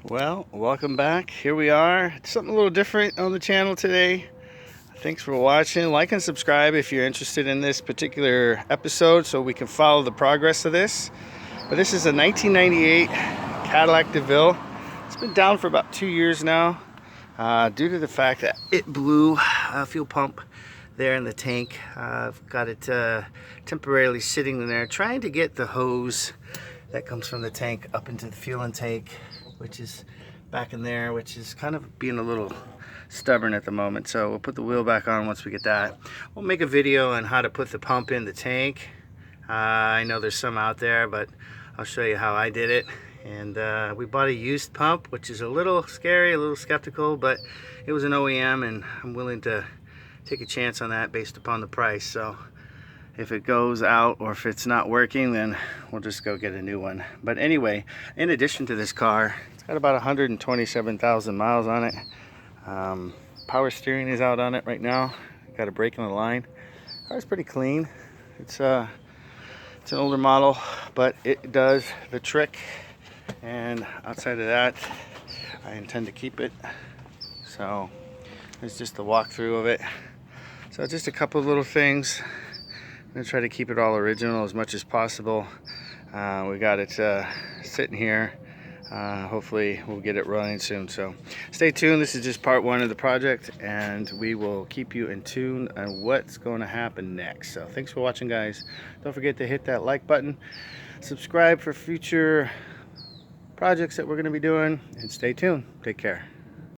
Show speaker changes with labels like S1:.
S1: Well, welcome back. Here we are. It's something a little different on the channel today. Thanks for watching. Like and subscribe if you're interested in this particular episode so we can follow the progress of this. But this is a 1998 Cadillac Deville. It's been down for about 2 years now due to the fact that it blew a fuel pump there in the tank. I've got it temporarily sitting in there trying to get the hose that comes from the tank up into the fuel intake, which is back in there, which is kind of being a little stubborn at the moment. So we'll put the wheel back on once we get that. We'll make a video on how to put the pump in the tank. I know there's some out there, but I'll show you how I did it. And we bought a used pump, which is a little scary, a little skeptical, but it was an OEM and I'm willing to take a chance on that based upon the price. So if it goes out or if it's not working, then we'll just go get a new one. But anyway, in addition to this car, it's got about 127,000 miles on it. Power steering is out on it right now. Got a brake in the line. Car's pretty clean. It's an older model, but it does the trick. And outside of that, I intend to keep it. So it's just the walkthrough of it. So just a couple of little things. I'm going to try to keep it all original as much as possible. We got it sitting here. Hopefully we'll get it running soon. So stay tuned. This is just part one of the project, and we will keep you in tune on what's going to happen next. So thanks for watching, guys. Don't forget to hit that like button. Subscribe for future projects that we're going to be doing, and stay tuned. Take care.